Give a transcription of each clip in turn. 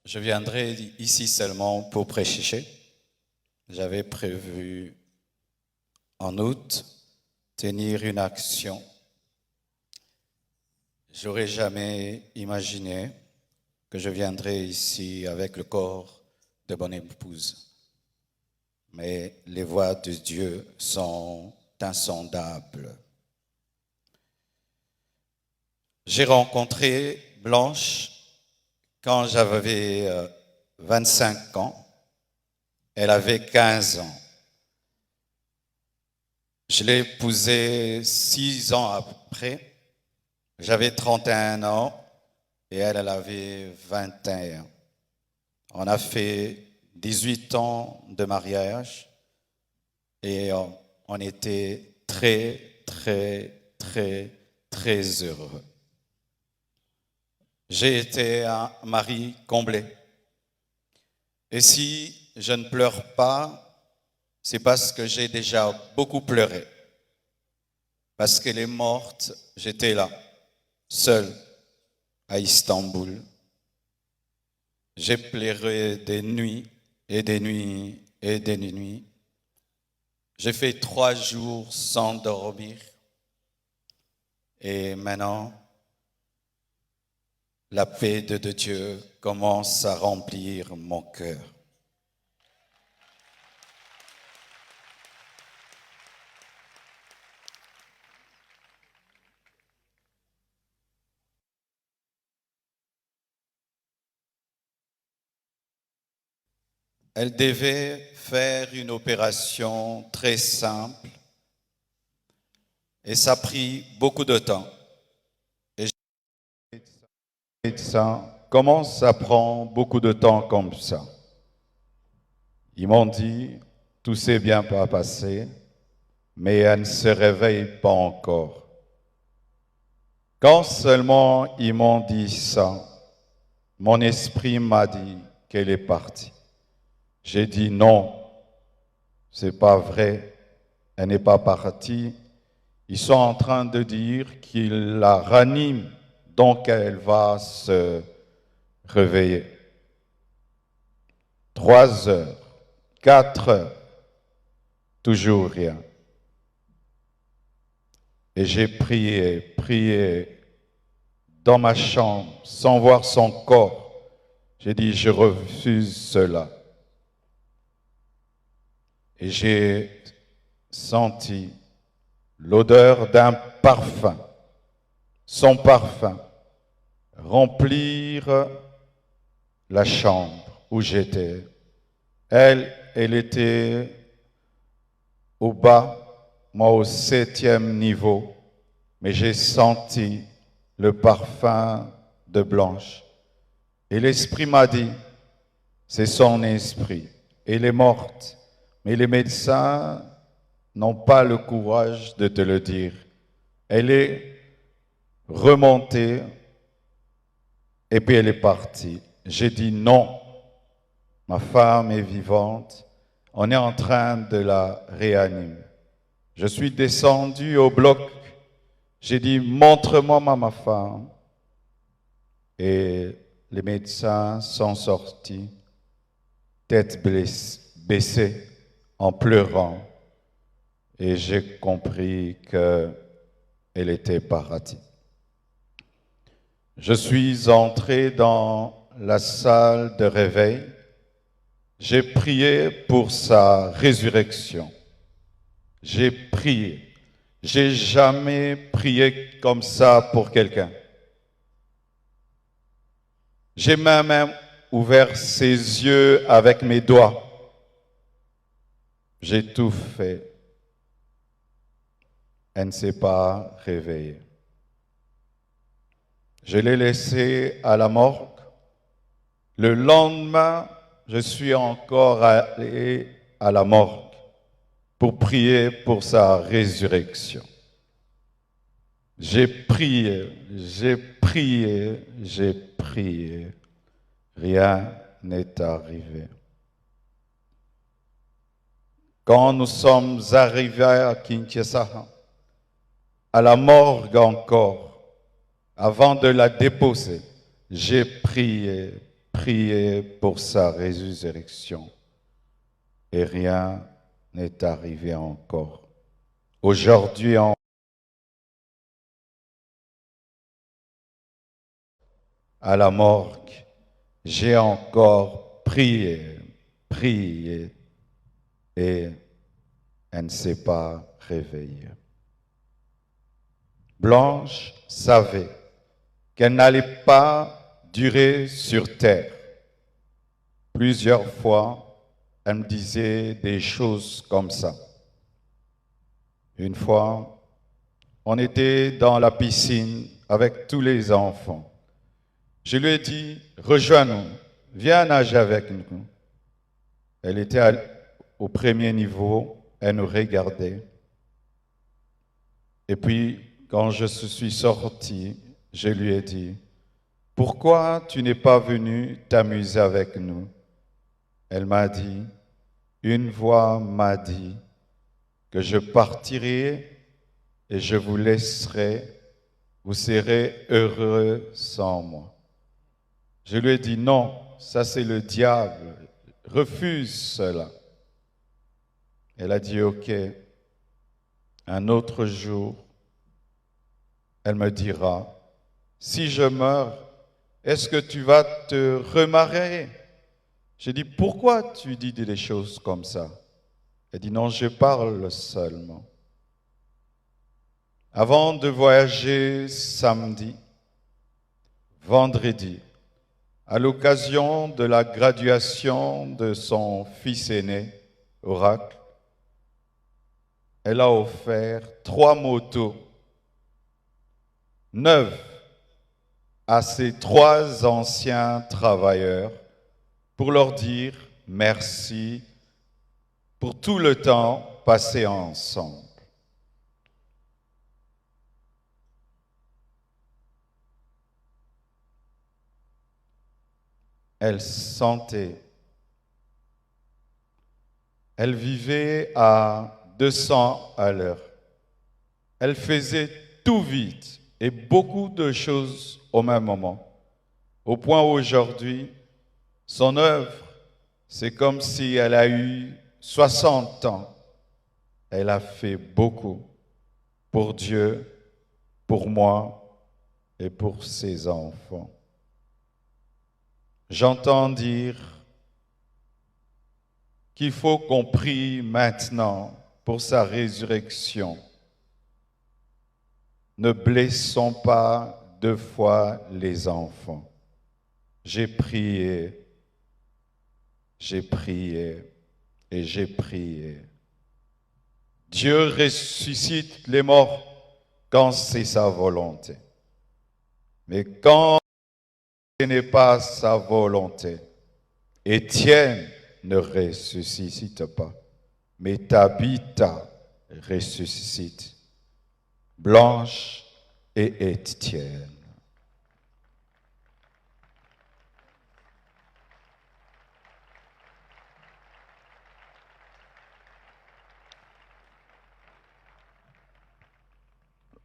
Je viendrai ici seulement pour prêcher. J'avais prévu en août tenir une action. J'aurais jamais imaginé que je viendrais ici avec le corps de bonne épouse. Mais les voies de Dieu sont insondables. J'ai rencontré Blanche quand j'avais 25 ans. Elle avait 15 ans. Je l'ai épousée 6 ans après. J'avais 31 ans et elle avait 21. On a fait 18 ans de mariage et on était très, très, très, très heureux. J'ai été un mari comblé. Et si je ne pleure pas, c'est parce que j'ai déjà beaucoup pleuré. Parce qu'elle est morte, j'étais là, seul, à Istanbul. J'ai pleuré des nuits et des nuits et des nuits. J'ai fait 3 jours sans dormir. Et maintenant, la paix de Dieu commence à remplir mon cœur. Elle devait faire une opération très simple et ça a pris beaucoup de temps. Et ça, comment ça prend beaucoup de temps comme ça? Ils m'ont dit, tout s'est bien passé, mais elle ne se réveille pas encore. Quand seulement ils m'ont dit ça, mon esprit m'a dit qu'elle est partie. J'ai dit non, c'est pas vrai, elle n'est pas partie. Ils sont en train de dire qu'ils la raniment, donc elle va se réveiller. 3 heures, 4 heures, toujours rien. Et j'ai prié dans ma chambre, sans voir son corps. J'ai dit, je refuse cela. Et j'ai senti l'odeur d'un parfum, son parfum, remplir la chambre où j'étais. Elle était au bas, moi au 7e niveau, mais j'ai senti le parfum de Blanche. Et l'esprit m'a dit, c'est son esprit, elle est morte. Mais les médecins n'ont pas le courage de te le dire. Elle est remontée et puis elle est partie. J'ai dit non, ma femme est vivante, on est en train de la réanimer. Je suis descendu au bloc, j'ai dit montre-moi ma femme. Et les médecins sont sortis, tête baissée, en pleurant. Et j'ai compris qu'elle était partie. Je suis entré dans la salle de réveil. J'ai prié pour sa résurrection. J'ai prié. J'ai jamais prié comme ça pour quelqu'un. J'ai même ouvert ses yeux avec mes doigts. J'ai tout fait. Elle ne s'est pas réveillée. Je l'ai laissée à la morgue. Le lendemain, je suis encore allé à la morgue pour prier pour sa résurrection. J'ai prié, j'ai prié, j'ai prié. Rien n'est arrivé. Quand nous sommes arrivés à Kinshasa, à la morgue encore, avant de la déposer, j'ai prié, prié pour sa résurrection et rien n'est arrivé encore. Aujourd'hui, à la morgue, j'ai encore prié et elle ne s'est pas réveillée. Blanche savait qu'elle n'allait pas durer sur terre. Plusieurs fois, elle me disait des choses comme ça. Une fois, on était dans la piscine avec tous les enfants. Je lui ai dit, rejoins-nous, viens nager avec nous. Elle était au premier niveau, elle nous regardait. Et puis, quand je suis sorti, je lui ai dit, pourquoi tu n'es pas venu t'amuser avec nous? Elle m'a dit, une voix m'a dit que je partirai et je vous laisserai, vous serez heureux sans moi. Je lui ai dit, non, ça c'est le diable, refuse cela. Elle a dit, ok, un autre jour, elle me dira, si je meurs, est-ce que tu vas te remarier? J'ai dit, pourquoi tu dis des choses comme ça? Elle dit, non, je parle seulement. Avant de voyager samedi, vendredi, à l'occasion de la graduation de son fils aîné, Oracle, elle a offert 3 motos neuves à ses 3 anciens travailleurs pour leur dire merci pour tout le temps passé ensemble. Elle sentait, elle vivait à 200 à l'heure. Elle faisait tout vite et beaucoup de choses au même moment. Au point où aujourd'hui, son œuvre, c'est comme si elle a eu 60 ans. Elle a fait beaucoup pour Dieu, pour moi et pour ses enfants. J'entends dire qu'il faut qu'on prie maintenant pour sa résurrection. Ne blessons pas 2 fois les enfants. J'ai prié et j'ai prié. Dieu ressuscite les morts quand c'est sa volonté. Mais quand ce n'est pas sa volonté, Étienne ne ressuscite pas, mais Tabitha ressuscite. Blanche et Étienne.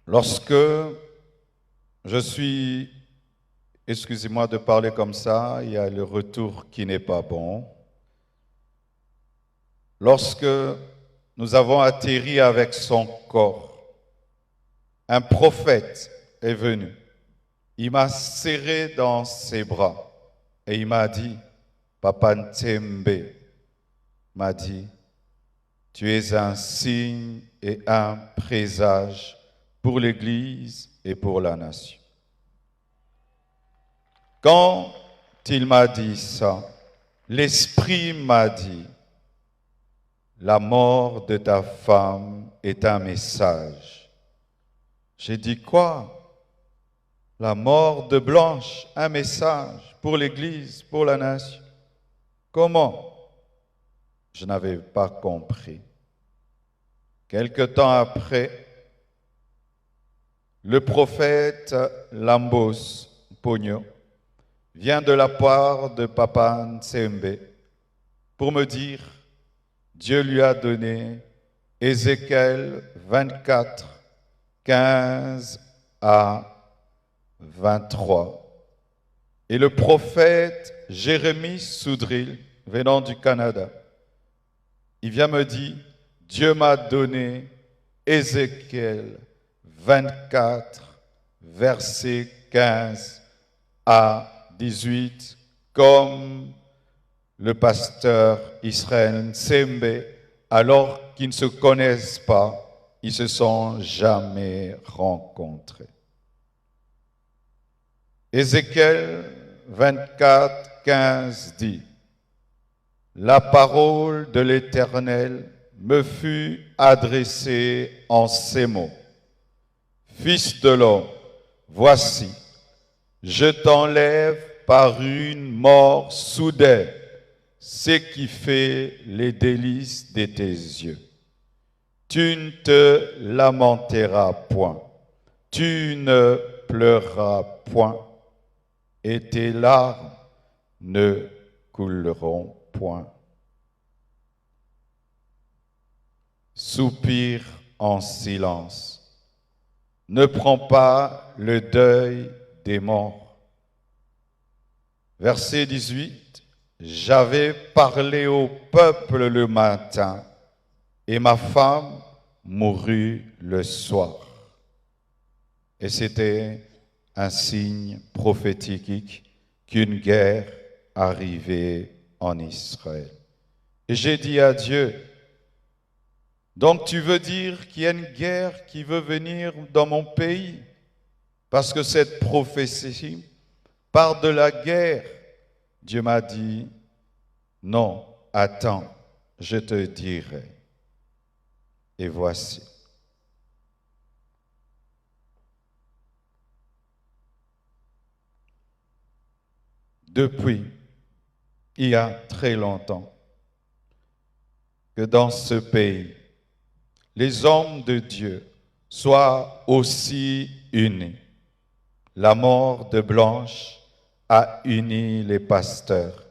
Lorsque je suis, excusez-moi de parler comme ça, il y a le retour qui n'est pas bon. Lorsque nous avons atterri avec son corps, un prophète est venu. Il m'a serré dans ses bras et il m'a dit, Papa Ntembe m'a dit, tu es un signe et un présage pour l'Église et pour la nation. Quand il m'a dit ça, l'Esprit m'a dit, la mort de ta femme est un message. J'ai dit quoi? La mort de Blanche, un message pour l'Église, pour la nation. Comment? Je n'avais pas compris. Quelque temps après, le prophète Lambos Pogno vient de la part de Papa Ntembe pour me dire, Dieu lui a donné Ézéchiel 24, 15 à 23. Et le prophète Jérémie Soudril, venant du Canada, il vient me dire, Dieu m'a donné Ézéchiel 24, versets 15 à 18, comme le pasteur Israël Nsembe, alors qu'ils ne se connaissent pas, ils ne se sont jamais rencontrés. Ézéchiel 24, 15 dit, « La parole de l'Éternel me fut adressée en ces mots. Fils de l'homme, voici, je t'enlève par une mort soudaine ce qui fait les délices de tes yeux. Tu ne te lamenteras point, tu ne pleureras point, et tes larmes ne couleront point. Soupire en silence. Ne prends pas le deuil des morts. » Verset 18. J'avais parlé au peuple le matin, et ma femme mourut le soir. Et c'était un signe prophétique qu'une guerre arrivait en Israël. Et j'ai dit à Dieu, donc tu veux dire qu'il y a une guerre qui veut venir dans mon pays? Parce que cette prophétie parle de la guerre. Dieu m'a dit, non, attends, je te dirai. Et voici. Depuis, il y a très longtemps, que dans ce pays, les hommes de Dieu soient aussi unis. La mort de Blanche a uni les pasteurs.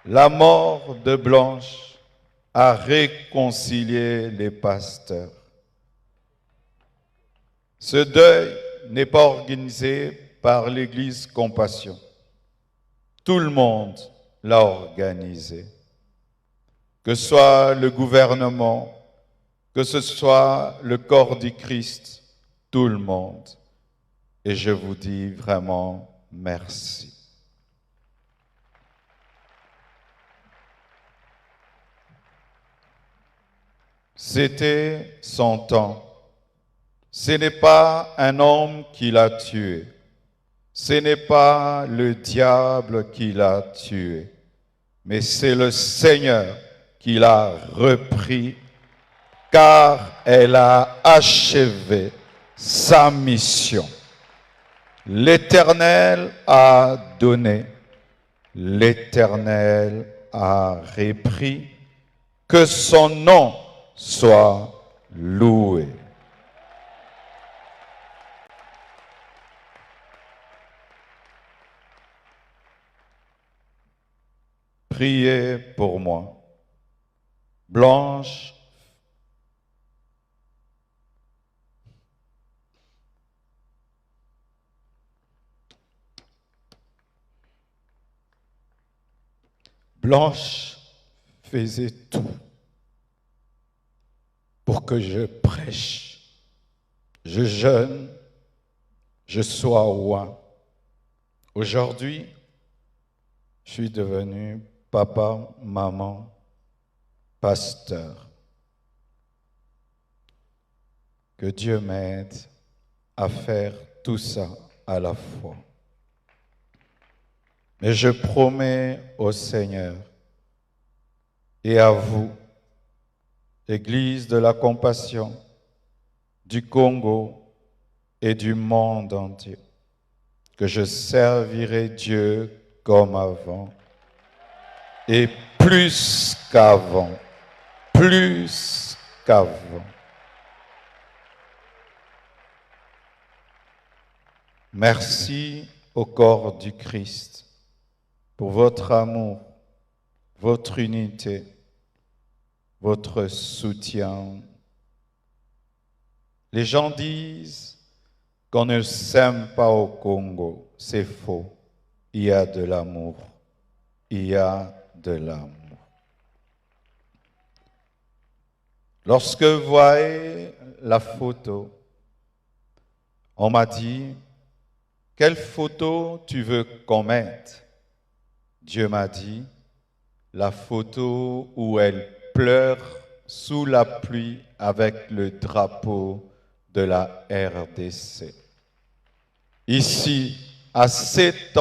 La mort de Blanche a réconcilié les pasteurs. Ce deuil n'est pas organisé par l'Église Compassion. Tout le monde l'a organisé. Que ce soit le gouvernement, que ce soit le corps du Christ, tout le monde. Et je vous dis vraiment merci. C'était son temps. Ce n'est pas un homme qui l'a tué. Ce n'est pas le diable qui l'a tué. Mais c'est le Seigneur qui l'a repris, car elle a achevé sa mission. L'Éternel a donné, l'Éternel a repris, que son nom soit loué. Priez pour moi. Blanche faisait tout pour que je prêche, je jeûne, je sois roi. Aujourd'hui, je suis devenu papa, maman, pasteur. Que Dieu m'aide à faire tout ça à la fois. Mais je promets au Seigneur et à vous, Église de la Compassion du Congo et du monde entier, que je servirai Dieu comme avant et plus qu'avant, plus qu'avant. Merci au corps du Christ pour votre amour, votre unité, votre soutien. Les gens disent qu'on ne s'aime pas au Congo. C'est faux. Il y a de l'amour. Il y a de l'amour. Lorsque vous voyez la photo, on m'a dit, quelle photo tu veux qu'on mette? Dieu m'a dit, la photo où elle pleure sous la pluie avec le drapeau de la RDC. Ici, à 7 ans,